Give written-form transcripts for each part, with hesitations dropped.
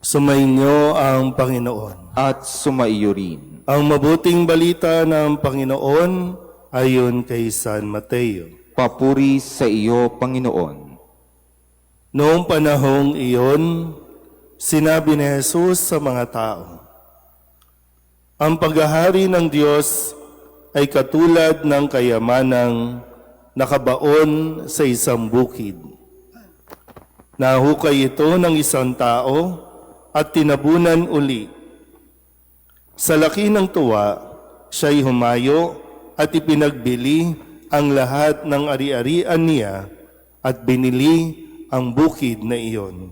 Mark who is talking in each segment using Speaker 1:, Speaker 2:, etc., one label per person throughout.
Speaker 1: Sumainyo ang Panginoon.
Speaker 2: At sumaiyo rin.
Speaker 1: Ang mabuting balita ng Panginoon ayon kay San Mateo.
Speaker 2: Papuri sa iyo, Panginoon.
Speaker 1: Noong panahong iyon, sinabi ni Jesus sa mga tao, ang paghahari ng Diyos ay katulad ng kayamanang nakabaon sa isang bukid. Nahukay ito ng isang tao at tinabunan uli. Sa laki ng tuwa, siya'y humayo at ipinagbili ang lahat ng ari-arian niya at binili ang bukid na iyon.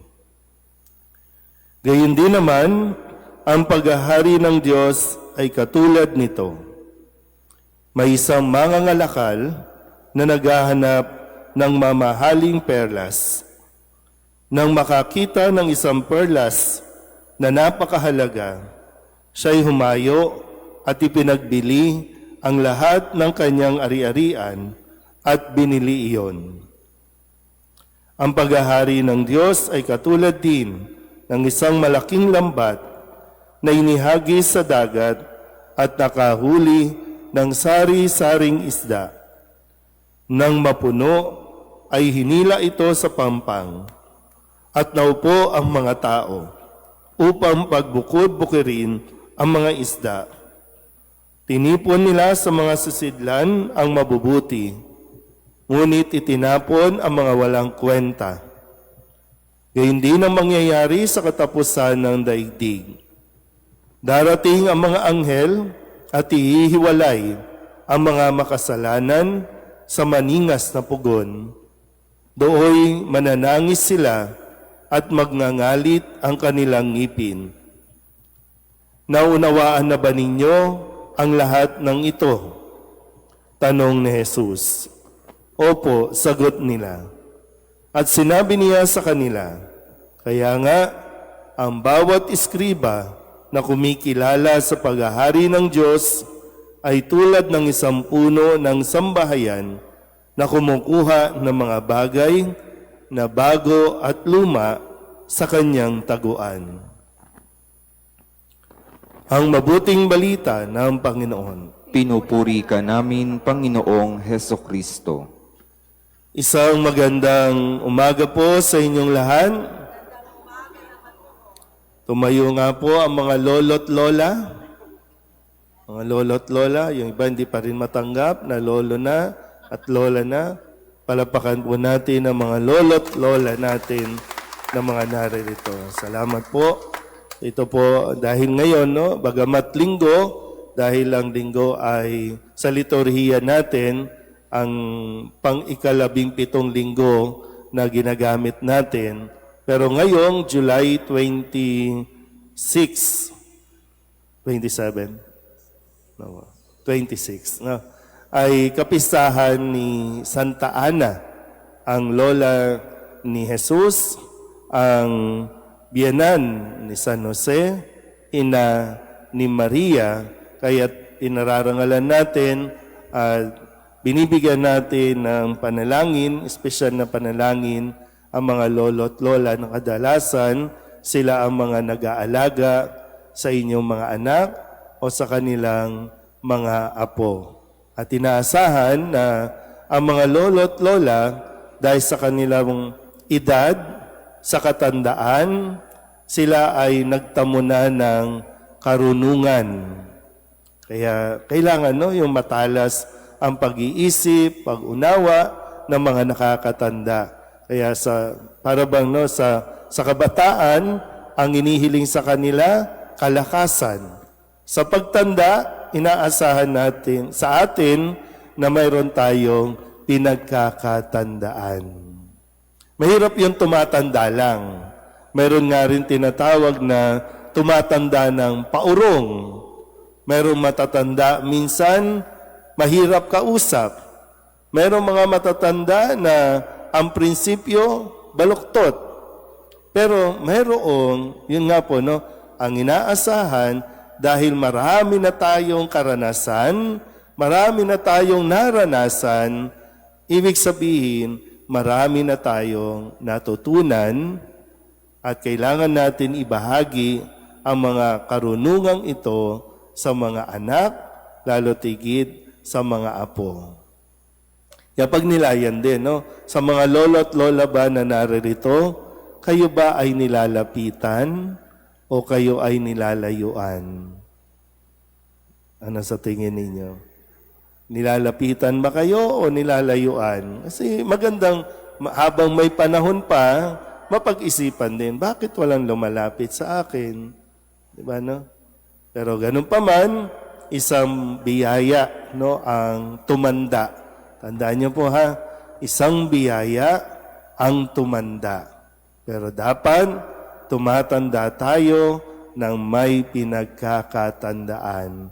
Speaker 1: Gayon din naman, ang paghahari ng Diyos ay katulad nito. May isang mangangalakal na naghahanap ng mamahaling perlas. Nang makakita ng isang perlas na napakahalaga, siya'y humayo at ipinagbili ang lahat ng kanyang ari-arian at binili iyon. Ang paghahari ng Diyos ay katulad din ng isang malaking lambat na inihagis sa dagat at nakahuli ng sari-saring isda. Nang mapuno ay hinila ito sa pampang at naupo ang mga tao upang pagbukod-bukirin ang mga isda. Tinipon nila sa mga sisidlan ang mabubuti, ngunit itinapon ang mga walang kwenta. Gayon din ang mangyayari sa katapusan ng daigdig. Darating ang mga anghel at ihihiwalay ang mga makasalanan sa maningas na pugon. Dooy mananangis sila at magngangalit ang kanilang ngipin. Naunawaan na ba ninyo ang lahat ng ito? Tanong ni Jesus. Opo, sagot nila. At sinabi niya sa kanila, kaya nga, ang bawat iskriba na kumikilala sa paghahari ng Diyos ay tulad ng isang puno ng sambahayan na kumukuha ng mga bagay na bago at luma sa kanyang taguan. Ang mabuting balita ng Panginoon.
Speaker 2: Pinupuri ka namin, Panginoong Hesukristo.
Speaker 1: Isang magandang umaga po sa inyong lahat. Tumayo nga po ang mga lolo't lola. Mga lolo't lola, yung iba hindi pa rin matanggap na lolo na at lola na. Palapakan po natin ang mga lolo't lola natin na mga naririto. Salamat po. Ito po dahil ngayon, no, bagamat linggo, dahil ang linggo ay sa liturhiya natin, ang pang-17 linggo na ginagamit natin. Pero ngayong July 27, no, ay kapistahan ni Santa Ana, ang lola ni Jesus, ang biyanan ni San Jose, ina ni Maria, kaya inararangalan natin at binibigyan natin ng panalangin, espesyal na panalangin, ang mga lolo't lola na kadalasan sila ang mga nag-aalaga sa inyong mga anak o sa kanilang mga apo. At inaasahan na ang mga lolo't lola dahil sa kanilang edad, sa katandaan, sila ay nagtamo na ng karunungan. Kaya kailangan, no, yung matalas ang pag-iisip, pag-unawa ng mga nakakatanda. Kaya para bang, no, sa kabataan, ang inihiling sa kanila, kalakasan. Sa pagtanda, inaasahan natin sa atin na mayroon tayong pinagkakatandaan. Mahirap yung tumatanda lang. Mayroon nga rin tinatawag na tumatanda ng paurong. Mayroong matatanda, minsan mahirap kausap. Mayroong mga matatanda na ang prinsipyo, baluktot. Pero mayroong, yun nga po, no, ang inaasahan dahil marami na tayong karanasan, marami na tayong naranasan, ibig sabihin, marami na tayong natutunan At kailangan natin ibahagi ang mga karunungang ito sa mga anak, lalo tigit sa mga apo. Pag nilayan din, no? Sa mga lolo at lola ba na naririto, kayo ba ay nilalapitan o kayo ay nilalayuan? Ano sa tingin ninyo? Nilalapitan ba kayo o nilalayuan? Kasi magandang, habang may panahon pa, mapag-isipan din, bakit walang lumalapit sa akin? Diba, no? Pero ganun pa man, isang biyaya, no, ang tumanda. Tandaan niyo po ha, isang biyaya ang tumanda. Pero dapat tumatanda tayo ng may pinagkakatandaan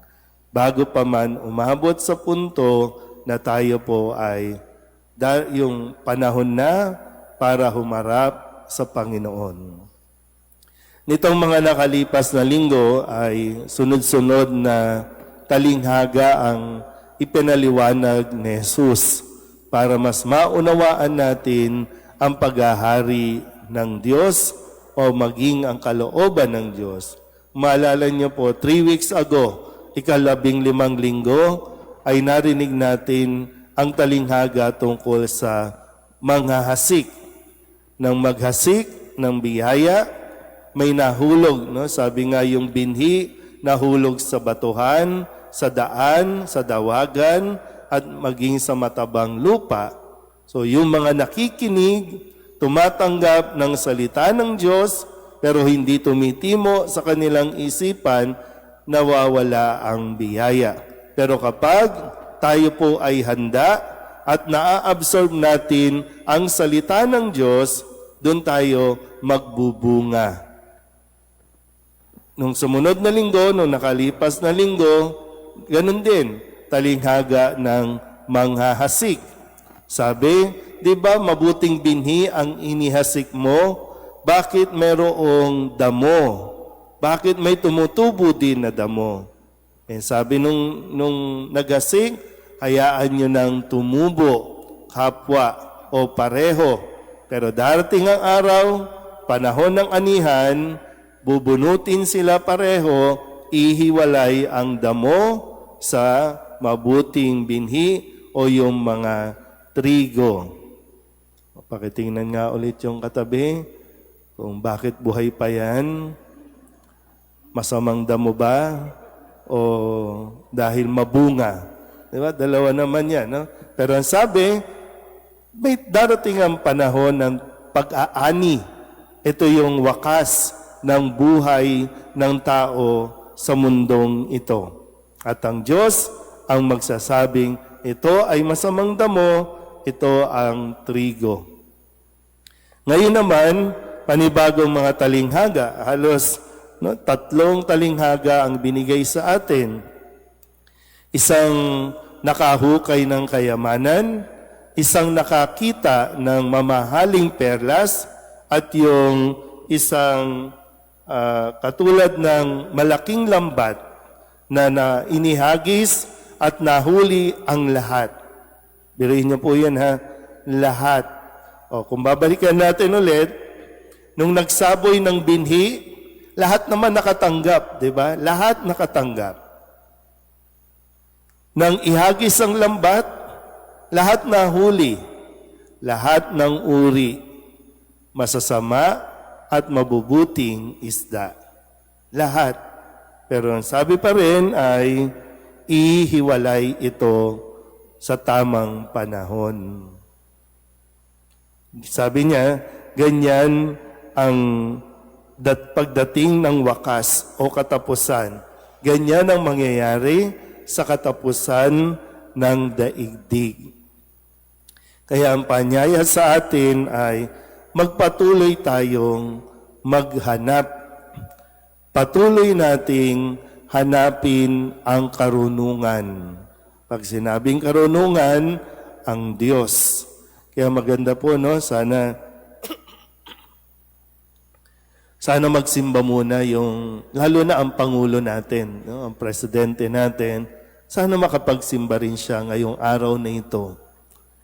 Speaker 1: bago pa man umabot sa punto na tayo po ay yung panahon na para humarap sa Panginoon. Nitong mga nakalipas na linggo ay sunod-sunod na talinghaga ang ipinaliwanag ni Jesus para mas maunawaan natin ang paghahari ng Diyos o maging ang kalooban ng Diyos. Maalala niyo po, 3 weeks ago, 15 linggo, ay narinig natin ang talinghaga tungkol sa manghahasik. Nang maghasik ng biyaya, may nahulog. No? Sabi nga yung binhi, nahulog sa batuhan, sa daan, sa dawagan, at maging sa matabang lupa. So yung mga nakikinig, tumatanggap ng salita ng Diyos, pero hindi tumitimo sa kanilang isipan, nawawala ang biyaya. Pero kapag tayo po ay handa at naa-absorb natin ang salita ng Diyos, doon tayo magbubunga. Nung sumunod na linggo, nung nakalipas na linggo, ganun din, talinghaga ng manghahasik. Sabi, di ba mabuting binhi ang inihasik mo? Bakit mayroong damo? Bakit may tumutubo din na damo? Sabi nung naghasik, hayaan nyo nang tumubo, kapwa o pareho. Pero darating ang araw, panahon ng anihan, bubunutin sila pareho, ihiwalay ang damo sa mabuting binhi o yung mga trigo. Pakitingnan nga ulit yung katabi kung bakit buhay pa yan. Masamang damo ba o dahil mabunga? Diba? Dalawa naman yan. No? Pero ang sabi, may darating ang panahon ng pag-aani. Ito yung wakas ng buhay ng tao sa mundong ito. At ang Diyos ang magsasabing, ito ay masamang damo, ito ang trigo. Ngayon naman, panibagong mga talinghaga, halos 3 talinghaga ang binigay sa atin. Isang nakahukay ng kayamanan, isang nakakita ng mamahaling perlas, at yung isang katulad ng malaking lambat na inihagis at nahuli ang lahat. Biruin niyo po yan ha, lahat. Kung babalikan natin ulit, nung nagsaboy ng binhi, lahat naman nakatanggap, di ba? Lahat nakatanggap. Nang ihagis ang lambat, lahat nahuli, lahat ng uri, masasama at mabubuting isda. Lahat. Pero ang sabi pa rin ay ihiwalay ito sa tamang panahon. Sabi niya, ganyan ang pagdating ng wakas o katapusan. Ganyan ang mangyayari sa katapusan ng daigdig. Kaya ang panyaya sa atin ay magpatuloy tayong maghanap. Patuloy nating hanapin ang karunungan. Pag sinabing karunungan, ang Diyos. Kaya maganda po, no? Sana magsimba muna yung, lalo na ang Pangulo natin, no? Ang Presidente natin. Sana makapagsimba rin siya ngayong araw na ito.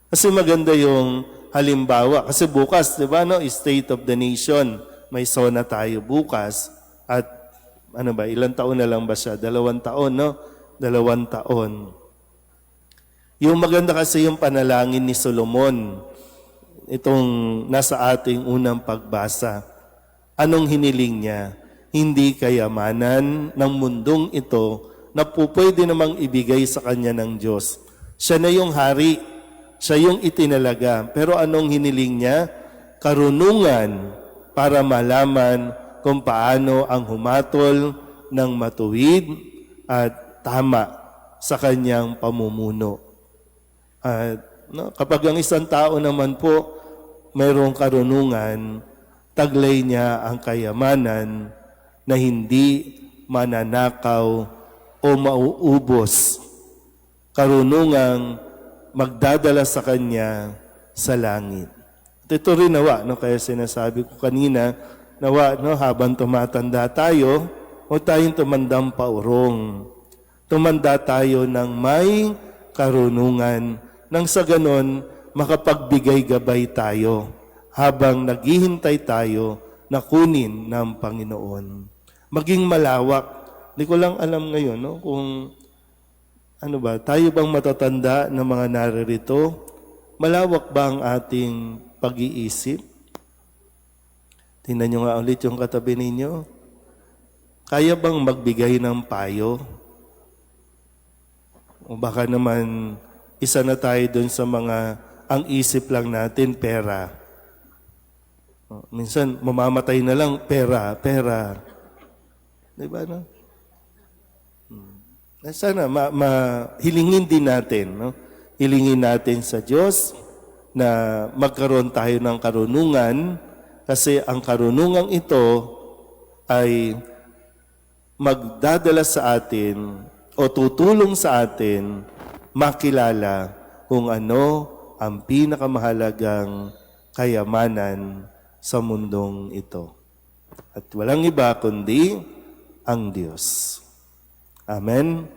Speaker 1: Kasi maganda yung halimbawa. Kasi bukas, di ba, no? State of the Nation may SONA tayo bukas at ilang taon na lang ba siya? 2 taon, no? 2 taon. Yung maganda kasi yung panalangin ni Solomon, itong nasa ating unang pagbasa. Anong hiniling niya? Hindi kayamanan ng mundong ito na pwede namang ibigay sa kanya ng Diyos. Siya na yung hari, siya yung itinalaga. Pero anong hiniling niya? Karunungan para malaman kung paano ang humatol ng matuwid at tama sa kanyang pamumuno. At kapag ang isang tao naman po mayroong karunungan, taglay niya ang kayamanan na hindi mananakaw o mauubos. Karunungang magdadala sa kanya sa langit. At ito rin nawa, kaya sinasabi ko kanina, nawa, habang tumatanda tayo, huwag tayong tumandang paurong. Tumanda tayo ng may karunungan, nang sa ganon, makapagbigay gabay tayo habang naghihintay tayo na kunin ng Panginoon. Maging malawak. Hindi ko lang alam ngayon kung tayo bang matatanda na mga naririto, malawak ba ang ating pag-iisip? Tingnan nyo nga ulit yung katabi ninyo. Kaya bang magbigay ng payo? O baka naman, isa na tayo dun sa mga, ang isip lang natin, pera. Minsan, mamamatay na lang, pera. Diba, no? Sana, hilingin din natin, no? Hilingin natin sa Diyos na magkaroon tayo ng karunungan kasi ang karunungang ito ay magdadala sa atin o tutulong sa atin makilala kung ano ang pinakamahalagang kayamanan sa mundong ito. At walang iba kundi ang Diyos. Amen.